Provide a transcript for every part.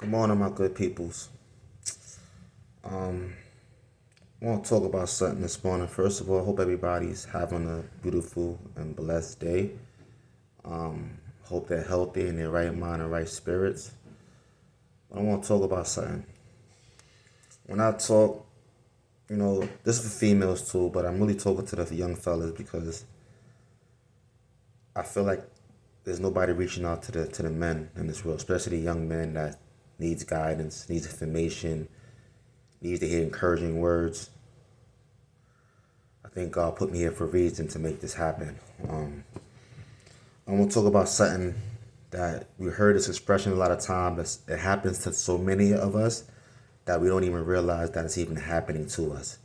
Good morning, my good peoples. Um, I want to talk about something this morning. First of all, I hope everybody's having a beautiful and blessed day. Hope they're healthy and in their right mind and right spirits. But I want to talk about something. When I talk, this is for females too, but I'm really talking to the young fellas because I feel like there's nobody reaching out to the men in this world, especially the young men that needs guidance, needs information, needs to hear encouraging words. I think God put me here for a reason to make this happen. I want to talk about something that we heard this expression a lot of times. It happens to so many of us that we don't even realize that it's even happening to us.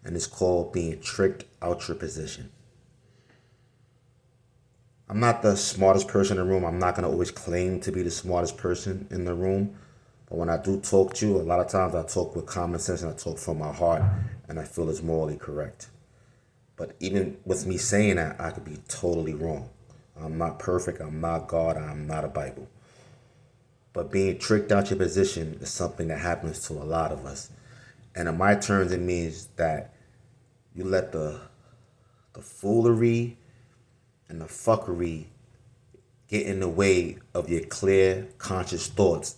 And it's called being tricked out your position. I'm not the smartest person in the room. I'm not going to always claim to be the smartest person in the room. But when I do talk to you, a lot of times I talk with common sense and I talk from my heart and I feel it's morally correct. But even with me saying that, I could be totally wrong. I'm not perfect. I'm not God. I'm not a Bible. But being tricked out your position is something that happens to a lot of us. And in my terms, it means that you let the foolery and the fuckery get in the way of your clear, conscious thoughts,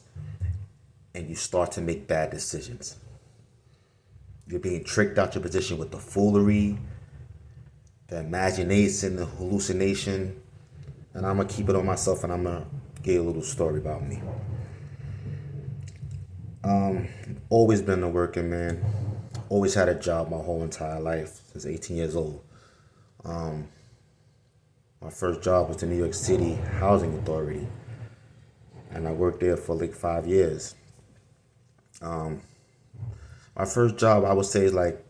and you start to make bad decisions. You're being tricked out your position with the foolery, the imagination, the hallucination. And I'm going to keep it on myself and I'm going to give you a little story about me. Always been a working man. Always had a job my whole entire life since 18 years old. My first job was the New York City Housing Authority. And I worked there for like 5 years. My first job, I would say, is like,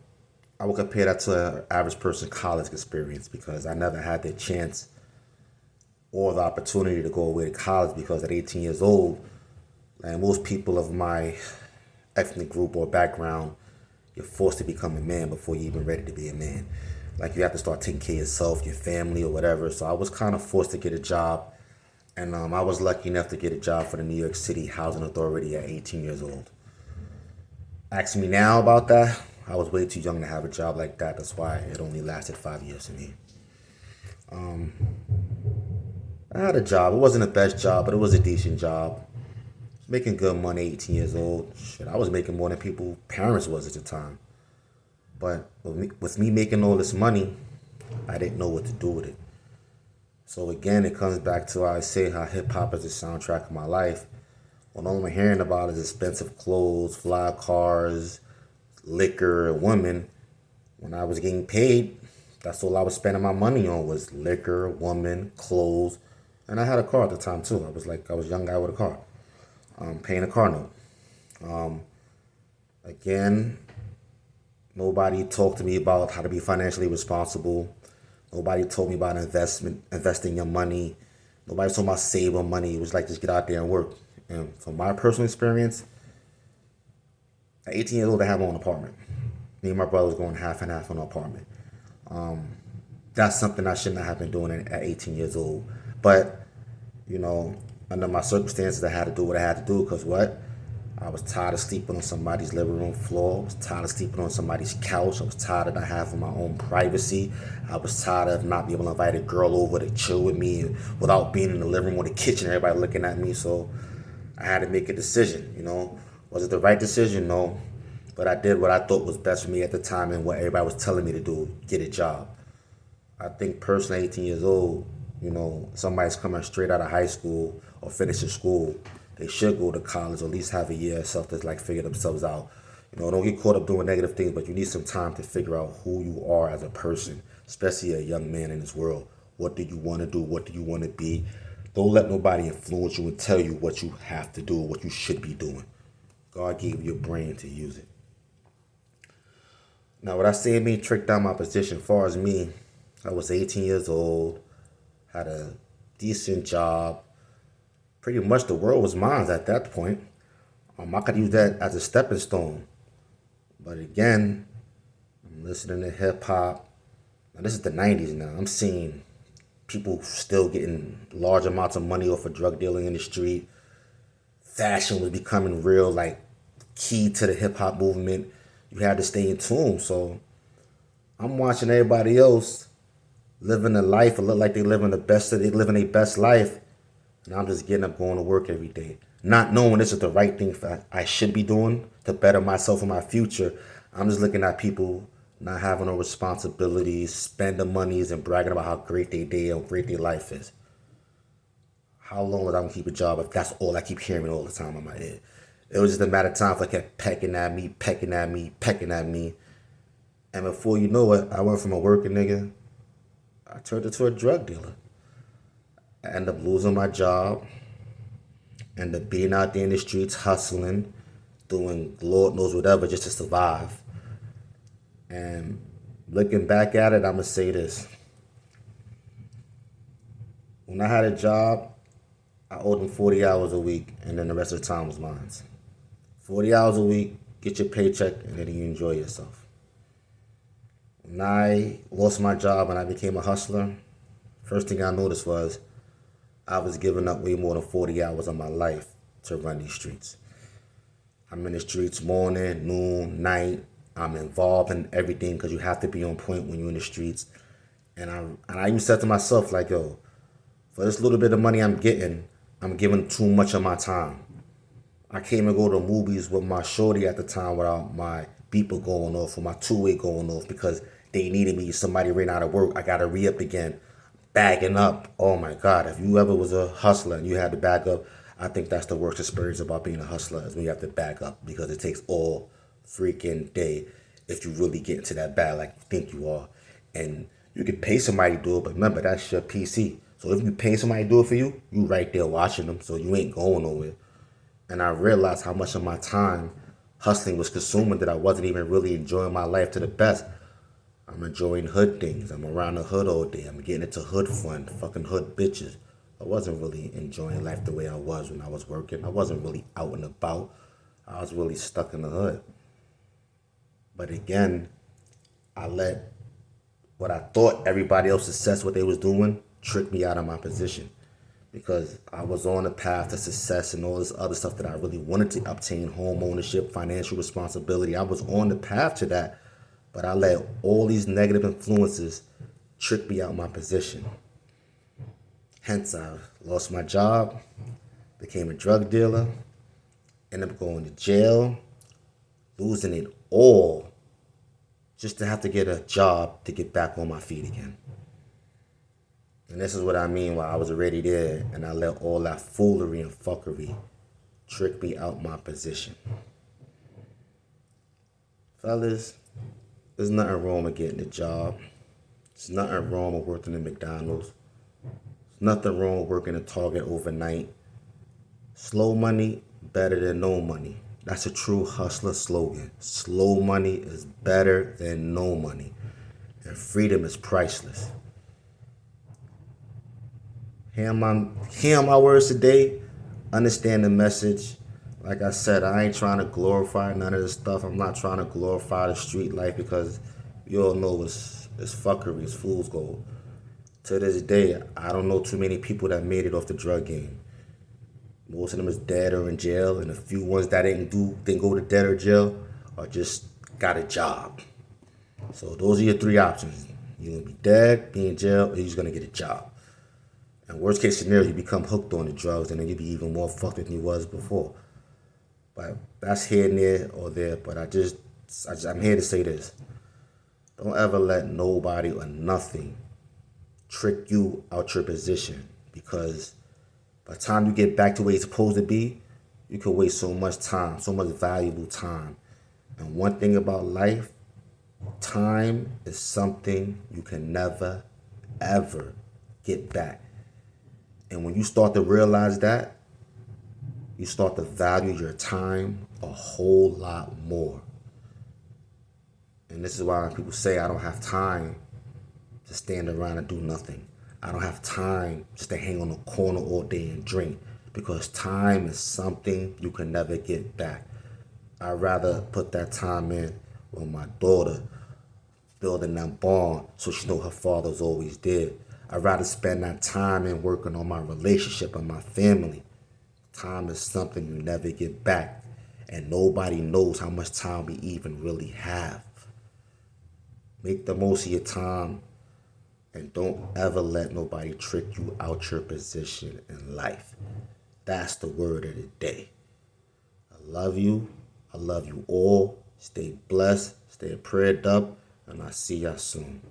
I would compare that to an average person college experience because I never had the chance or the opportunity to go away to college because at 18 years old, and most people of my ethnic group or background, you're forced to become a man before you're even ready to be a man. Like you have to start taking care of yourself, your family, or whatever. So I was kind of forced to get a job, and I was lucky enough to get a job for the New York City Housing Authority at 18 years old. Ask me now about that. I was way too young to have a job like that. That's why it only lasted 5 years for me. I had a job. It wasn't the best job, but it was a decent job. Making good money, 18 years old. Shit, I was making more than people parents was at the time. But with me making all this money, I didn't know what to do with it. So again, it comes back to I say how hip hop is the soundtrack of my life. When all I'm hearing about is expensive clothes, fly cars, liquor, women. When I was getting paid, that's all I was spending my money on was liquor, woman, clothes, and I had a car at the time too. I was a young guy with a car, paying a car note. Again, nobody talked to me about how to be financially responsible. Nobody told me about investing your money. Nobody told me about saving money. It was like just get out there and work. And from my personal experience, at 18 years old, I had my own apartment. Me and my brother was going half and half on an apartment. That's something I should not have been doing at 18 years old. But, you know, under my circumstances, I had to do what I had to do because what? I was tired of sleeping on somebody's living room floor. I was tired of sleeping on somebody's couch. I was tired of not having my own privacy. I was tired of not being able to invite a girl over to chill with me without being in the living room or the kitchen, everybody looking at me. So I had to make a decision. Was it the right decision? No. But I did what I thought was best for me at the time and what everybody was telling me to do, get a job. I think personally, 18 years old, somebody's coming straight out of high school or finishing school, they should go to college or at least have a year or self to like figure themselves out. Don't get caught up doing negative things, but you need some time to figure out who you are as a person, especially a young man in this world. What do you want to do? What do you want to be? Don't let nobody influence you and tell you what you have to do or what you should be doing. God gave you a brain to use it. Now, what I say being tricked out my position, as far as me, I was 18 years old, had a decent job. Pretty much the world was mine at that point. I could use that as a stepping stone. But again, I'm listening to hip hop. Now, this is the 90s now. I'm seeing people still getting large amounts of money off of drug dealing in the street, fashion was becoming real, like key to the hip hop movement. You had to stay in tune. So I'm watching everybody else living a life, it look like they living they living their best life, and I'm just getting up, going to work every day, not knowing this is the right thing I should be doing to better myself in my future. I'm just looking at people not having no responsibilities, spending monies, and bragging about how great they day and great their life is. How long was I gonna keep a job if that's all I keep hearing all the time in my head? It was just a matter of time if I kept pecking at me, pecking at me, pecking at me. And before you know it, I went from a working nigga, I turned into a drug dealer. I ended up losing my job, ended up being out there in the streets, hustling, doing Lord knows whatever just to survive. And looking back at it, I'm going to say this. When I had a job, I owed them 40 hours a week, and then the rest of the time was mine. 40 hours a week, get your paycheck, and then you enjoy yourself. When I lost my job and I became a hustler, first thing I noticed was I was giving up way more than 40 hours of my life to run these streets. I'm in the streets morning, noon, night. I'm involved in everything because you have to be on point when you're in the streets. And I even said to myself, like, yo, for this little bit of money I'm getting, I'm giving too much of my time. I can't even go to movies with my shorty at the time without my beeper going off or my two-way going off because they needed me. Somebody ran out of work. I got to re-up again. Bagging up. Oh my God. If you ever was a hustler and you had to back up, I think that's the worst experience about being a hustler is when you have to back up because it takes all freaking day if you really get into that bag like you think you are. And you can pay somebody to do it, but remember, that's your PC. So if you pay somebody to do it for you, you right there watching them, so you ain't going nowhere. And I realized how much of my time hustling was consuming that I wasn't even really enjoying my life to the best. I'm enjoying hood things. I'm around the hood all day. I'm getting into hood fun, fucking hood bitches. I wasn't really enjoying life the way I was when I was working. I wasn't really out and about. I was really stuck in the hood. But again, I let what I thought everybody else's success, what they was doing, trick me out of my position. Because I was on a path to success and all this other stuff that I really wanted to obtain, home ownership, financial responsibility. I was on the path to that, but I let all these negative influences trick me out of my position. Hence, I lost my job, became a drug dealer, ended up going to jail, losing it all just to have to get a job to get back on my feet again. And this is what I mean while I was already there and I let all that foolery and fuckery trick me out my position. Fellas, there's nothing wrong with getting a job. There's nothing wrong with working at McDonald's. There's nothing wrong with working at Target overnight. Slow money, better than no money. That's a true hustler slogan. Slow money is better than no money. And freedom is priceless. Hear my words today. Understand the message. Like I said, I ain't trying to glorify none of this stuff. I'm not trying to glorify the street life because you all know it's fuckery, it's fool's gold. To this day, I don't know too many people that made it off the drug game. Most of them is dead or in jail, and a few ones that didn't go to dead or jail or just got a job. So those are your three options. You're gonna be dead, be in jail, or you're just gonna get a job. And worst case scenario, you become hooked on the drugs and then you be even more fucked than you was before. But that's here and there or there. But I'm here to say this. Don't ever let nobody or nothing trick you out your position. Because by the time you get back to where you're supposed to be, you can waste so much time, so much valuable time. And one thing about life, time is something you can never, ever get back. And when you start to realize that, you start to value your time a whole lot more. And this is why people say I don't have time to stand around and do nothing. I don't have time just to hang on the corner all day and drink. Because time is something you can never get back. I'd rather put that time in with my daughter, building that bond so she know her father's always there. I'd rather spend that time in working on my relationship and my family Time is something you never get back, and nobody knows how much time we even really have. Make the most of your time, and don't ever let nobody trick you out your position in life. That's the word of the day. I love you. I love you all. Stay blessed, stay prayed up, and I'll see y'all soon.